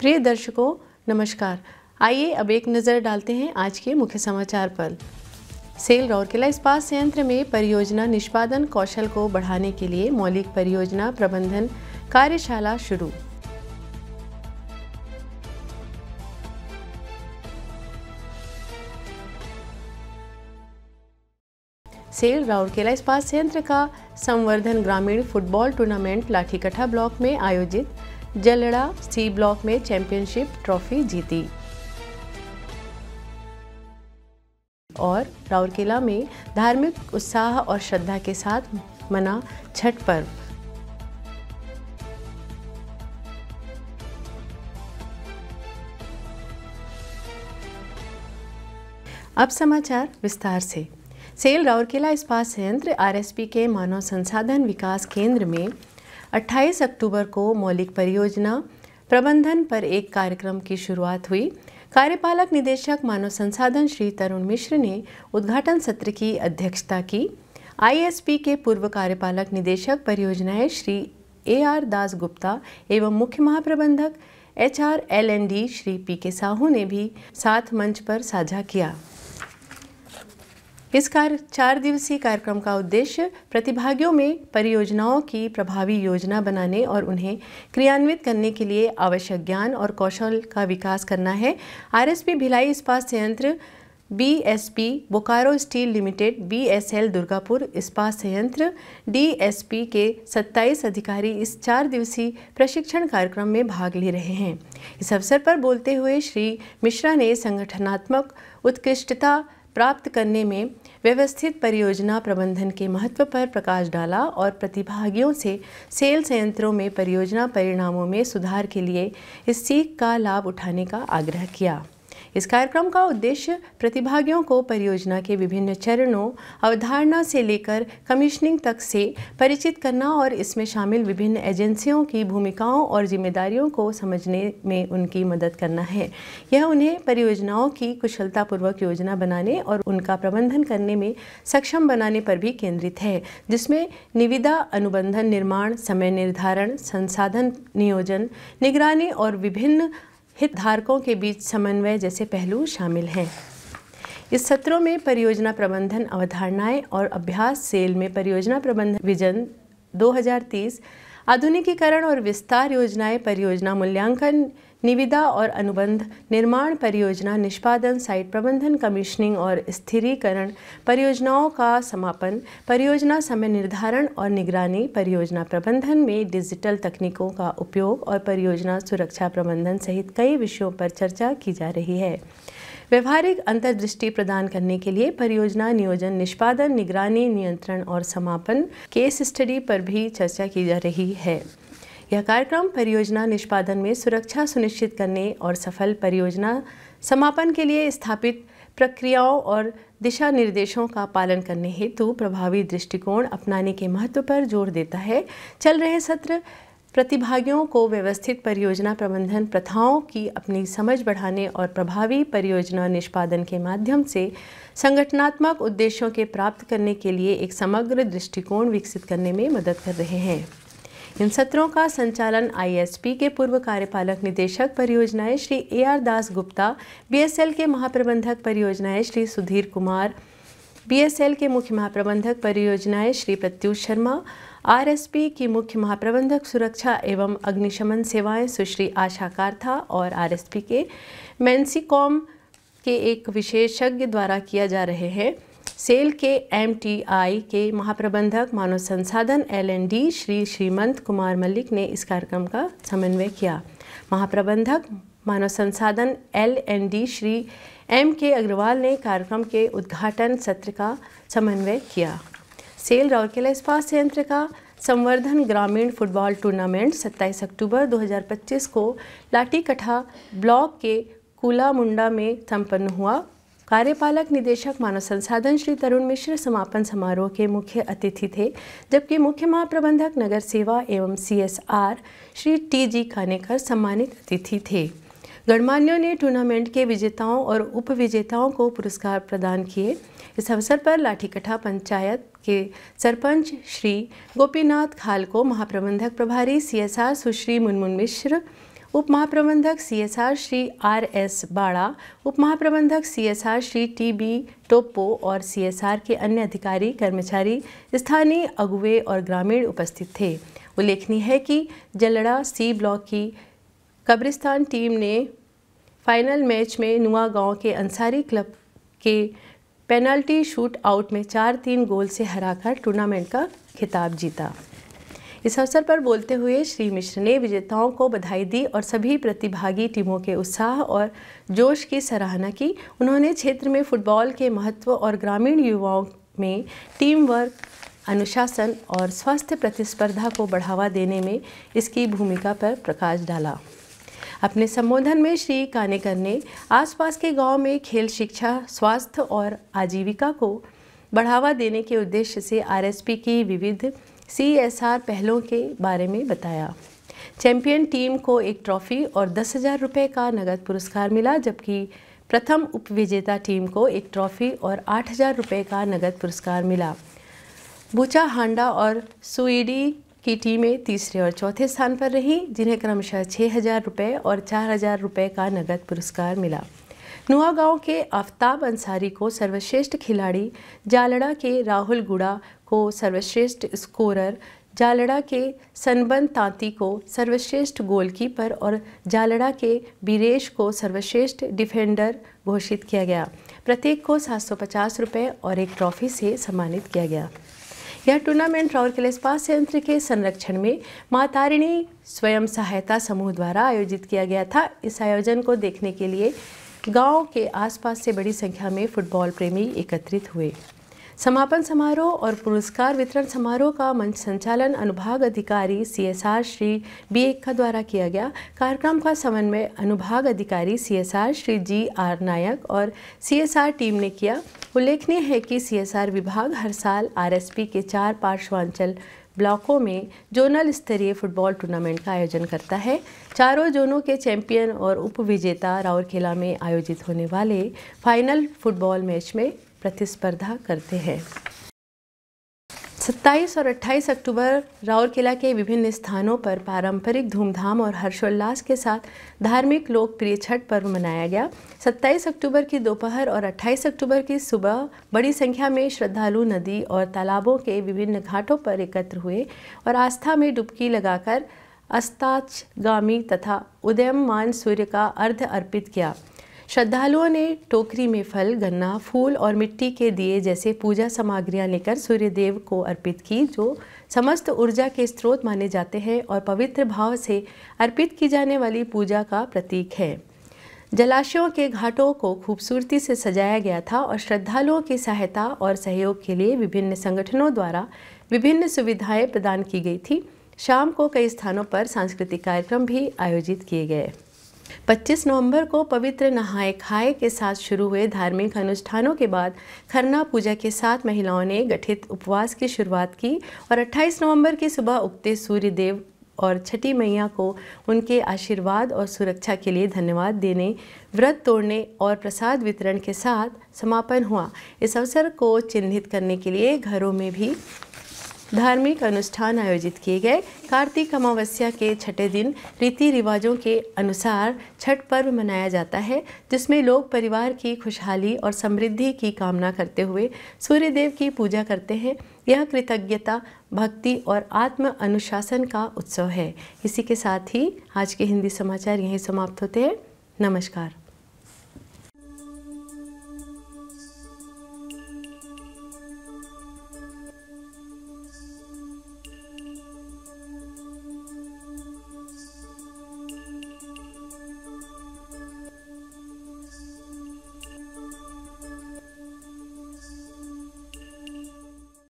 प्रिय दर्शकों नमस्कार। आइए अब एक नज़र डालते हैं आज के मुख्य समाचार पर। सेल राउरकेला इस्पात संयंत्र में परियोजना निष्पादन कौशल को बढ़ाने के लिए मौलिक परियोजना प्रबंधन कार्यशाला शुरू। सेल राउरकेला इस्पात संयंत्र का संवर्धन ग्रामीण फुटबॉल टूर्नामेंट लाठीकटा ब्लॉक में आयोजित जलड़ा सी ब्लॉक में चैंपियनशिप ट्रॉफी जीती और राउरकेला में धार्मिक उत्साह और श्रद्धा के साथ मना छठ पर्व। अब समाचार विस्तार से। सेल राउरकेला इस्पात संयंत्र आरएसपी के मानव संसाधन विकास केंद्र में 28 अक्टूबर को मौलिक परियोजना प्रबंधन पर एक कार्यक्रम की शुरुआत हुई। कार्यपालक निदेशक मानव संसाधन श्री तरुण मिश्र ने उद्घाटन सत्र की अध्यक्षता की। आईएसपी के पूर्व कार्यपालक निदेशक परियोजनाएं श्री AR दास गुप्ता एवं मुख्य महाप्रबंधक HR L&D Shri PK Sahu ने भी साथ मंच पर साझा किया। इस 4 दिवसीय कार्यक्रम का उद्देश्य प्रतिभागियों में परियोजनाओं की प्रभावी योजना बनाने और उन्हें क्रियान्वित करने के लिए आवश्यक ज्ञान और कौशल का विकास करना है। आरएसपी भिलाई इस्पात संयंत्र, BSP Bokaro steel limited, BSL Durgapur इस्पात संयंत्र, DSP के 27 अधिकारी इस 4 दिवसीय प्रशिक्षण कार्यक्रम में भाग ले रहे हैं। इस अवसर पर बोलते हुए श्री मिश्रा ने संगठनात्मक उत्कृष्टता प्राप्त करने में व्यवस्थित परियोजना प्रबंधन के महत्व पर प्रकाश डाला और प्रतिभागियों से सेल संयंत्रों में परियोजना परिणामों में सुधार के लिए इस सीख का लाभ उठाने का आग्रह किया। इस कार्यक्रम का उद्देश्य प्रतिभागियों को परियोजना के विभिन्न चरणों, अवधारणा से लेकर कमीशनिंग तक से परिचित करना और इसमें शामिल विभिन्न एजेंसियों की भूमिकाओं और जिम्मेदारियों को समझने में उनकी मदद करना है। यह उन्हें परियोजनाओं की कुशलतापूर्वक योजना बनाने और उनका प्रबंधन करने में सक्षम बनाने पर भी केंद्रित है, जिसमें निविदा अनुबंधन निर्माण, समय निर्धारण, संसाधन नियोजन, निगरानी और विभिन्न हितधारकों के बीच समन्वय जैसे पहलू शामिल हैं। इस सत्रों में परियोजना प्रबंधन अवधारणाएं और अभ्यास, सेल में परियोजना प्रबंधन विजन 2030, आधुनिकीकरण और विस्तार योजनाएं, परियोजना मूल्यांकन, निविदा और अनुबंध निर्माण, परियोजना निष्पादन, साइट प्रबंधन, कमीशनिंग और स्थिरीकरण, परियोजनाओं का समापन, परियोजना समय निर्धारण और निगरानी, परियोजना प्रबंधन में डिजिटल तकनीकों का उपयोग और परियोजना सुरक्षा प्रबंधन सहित कई विषयों पर चर्चा की जा रही है। व्यवहारिक अंतर्दृष्टि प्रदान करने के लिए परियोजना नियोजन, निष्पादन, निगरानी, नियंत्रण और समापन केस स्टडी पर भी चर्चा की जा रही है। यह कार्यक्रम परियोजना निष्पादन में सुरक्षा सुनिश्चित करने और सफल परियोजना समापन के लिए स्थापित प्रक्रियाओं और दिशा निर्देशों का पालन करने हेतु प्रभावी दृष्टिकोण अपनाने के महत्व पर जोर देता है। चल रहे सत्र प्रतिभागियों को व्यवस्थित परियोजना प्रबंधन प्रथाओं की अपनी समझ बढ़ाने और प्रभावी परियोजना निष्पादन के माध्यम से संगठनात्मक उद्देश्यों के प्राप्त करने के लिए एक समग्र दृष्टिकोण विकसित करने में मदद कर रहे हैं। इन सत्रों का संचालन आईएसपी के पूर्व कार्यपालक निदेशक परियोजनाएं श्री AR दास गुप्ता, BSL के महाप्रबंधक परियोजनाएं श्री सुधीर कुमार, BSL के मुख्य महाप्रबंधक परियोजनाएं श्री प्रत्युष शर्मा, आरएसपी की मुख्य महाप्रबंधक सुरक्षा एवं अग्निशमन सेवाएं सुश्री आशा काथा और आरएसपी के मैंसीकॉम के एक विशेषज्ञ द्वारा किया जा रहे हैं। सेल के MTI के महाप्रबंधक मानव संसाधन L&D श्री श्रीमंत कुमार मल्लिक ने इस कार्यक्रम का समन्वय किया। महाप्रबंधक मानव संसाधन L&D श्री MK अग्रवाल ने कार्यक्रम के उद्घाटन सत्र का समन्वय किया। सेल राउरकेला इस्पात संयंत्र का संवर्धन ग्रामीण फुटबॉल टूर्नामेंट 27 अक्टूबर 2025 को लाठीकटा ब्लॉक के कुला मुंडा में संपन्न हुआ। कार्यपालक निदेशक मानव संसाधन श्री तरुण मिश्र समापन समारोह के मुख्य अतिथि थे, जबकि मुख्य महाप्रबंधक नगर सेवा एवं CSR श्री TG खानेकर सम्मानित अतिथि थे। गणमान्यों ने टूर्नामेंट के विजेताओं और उपविजेताओं को पुरस्कार प्रदान किए। इस अवसर पर लाठीकटा पंचायत के सरपंच श्री गोपीनाथ खाल को महाप्रबंधक प्रभारी CSR सुश्री मुनमुन मिश्र, उप महाप्रबंधक CSR श्री RS बाड़ा, उप महाप्रबंधक CSR श्री TB टोप्पो और CSR के अन्य अधिकारी, कर्मचारी, स्थानीय अगुवे और ग्रामीण उपस्थित थे। उल्लेखनीय है कि जलड़ा C ब्लॉक की कब्रिस्तान टीम ने फाइनल मैच में नुआ गांव के अंसारी क्लब के पेनल्टी शूट आउट में 4-3 गोल से हराकर टूर्नामेंट का खिताब जीता। इस अवसर पर बोलते हुए श्री मिश्र ने विजेताओं को बधाई दी और सभी प्रतिभागी टीमों के उत्साह और जोश की सराहना की। उन्होंने क्षेत्र में फुटबॉल के महत्व और ग्रामीण युवाओं में टीम वर्क, अनुशासन और स्वस्थ प्रतिस्पर्धा को बढ़ावा देने में इसकी भूमिका पर प्रकाश डाला। अपने संबोधन में श्री कानेकर ने आसपास के गांव में खेल शिक्षा, स्वास्थ्य और आजीविका को बढ़ावा देने के उद्देश्य से RSP की विविध CSR पहलों के बारे में बताया। चैंपियन टीम को एक ट्रॉफी और 10,000 रुपये का नगद पुरस्कार मिला, जबकि प्रथम उपविजेता टीम को एक ट्रॉफी और 8,000 रुपये का नगद पुरस्कार मिला। बूचा हांडा और सुईडी की टीमें तीसरे और चौथे स्थान पर रहीं, जिन्हें क्रमशः 6,000 रुपये और 4,000 रुपये का नगद पुरस्कार मिला। नुआ गांव के आफ्ताब अंसारी को सर्वश्रेष्ठ खिलाड़ी, जालड़ा के राहुल गुड़ा को सर्वश्रेष्ठ स्कोरर, जालड़ा के सनबन तांती को सर्वश्रेष्ठ गोलकीपर और जालड़ा के बीरेश को सर्वश्रेष्ठ डिफेंडर घोषित किया गया। प्रत्येक को 750 रुपये और एक ट्रॉफी से सम्मानित किया गया। यह टूर्नामेंट राउरकेला इस्पात संयंत्र के संरक्षण में मां तारिणी स्वयं सहायता समूह द्वारा आयोजित किया गया था। इस आयोजन को देखने के लिए गांव के आसपास से बड़ी संख्या में फुटबॉल प्रेमी एकत्रित हुए। समापन समारोह और पुरस्कार वितरण समारोह का मंच संचालन अनुभाग अधिकारी CSR श्री B एक्का द्वारा किया गया। कार्यक्रम का समन्वय अनुभाग अधिकारी CSR श्री GR नायक और CSR टीम ने किया। उल्लेखनीय है कि CSR विभाग हर साल RSP के 4 पार्श्वांचल ब्लॉकों में जोनल स्तरीय फुटबॉल टूर्नामेंट का आयोजन करता है। चारों जोनों के चैंपियन और उपविजेता राउरकेला में आयोजित होने वाले फाइनल फुटबॉल मैच में प्रतिस्पर्धा करते हैं। 27 और 28 अक्टूबर राउरकेला के विभिन्न स्थानों पर पारंपरिक धूमधाम और हर्षोल्लास के साथ धार्मिक लोकप्रिय छठ पर्व मनाया गया। 27 अक्टूबर की दोपहर और 28 अक्टूबर की सुबह बड़ी संख्या में श्रद्धालु नदी और तालाबों के विभिन्न घाटों पर एकत्र हुए और आस्था में डुबकी लगाकर अस्ताचगामी तथा उदयमान सूर्य का अर्घ्य अर्पित किया। श्रद्धालुओं ने टोकरी में फल, गन्ना, फूल और मिट्टी के दिए जैसे पूजा सामग्रियां लेकर सूर्य देव को अर्पित की, जो समस्त ऊर्जा के स्रोत माने जाते हैं और पवित्र भाव से अर्पित की जाने वाली पूजा का प्रतीक है। जलाशयों के घाटों को खूबसूरती से सजाया गया था और श्रद्धालुओं की सहायता और सहयोग के लिए विभिन्न संगठनों द्वारा विभिन्न सुविधाएं प्रदान की गई थी। शाम को कई स्थानों पर सांस्कृतिक कार्यक्रम भी आयोजित किए गए। 25 नवंबर को पवित्र नहाय खाए के साथ शुरू हुए धार्मिक अनुष्ठानों के बाद खरना पूजा के साथ महिलाओं ने गठित उपवास की शुरुआत की और 28 नवंबर की सुबह उगते सूर्य देव और छठी मैया को उनके आशीर्वाद और सुरक्षा के लिए धन्यवाद देने, व्रत तोड़ने और प्रसाद वितरण के साथ समापन हुआ। इस अवसर को चिन्हित करने के लिए घरों में भी धार्मिक अनुष्ठान आयोजित किए गए। कार्तिक अमावस्या के छठे दिन रीति रिवाजों के अनुसार छठ पर्व मनाया जाता है, जिसमें लोग परिवार की खुशहाली और समृद्धि की कामना करते हुए सूर्य देव की पूजा करते हैं। यह कृतज्ञता, भक्ति और आत्म अनुशासन का उत्सव है। इसी के साथ ही आज के हिंदी समाचार यहीं समाप्त होते हैं। नमस्कार।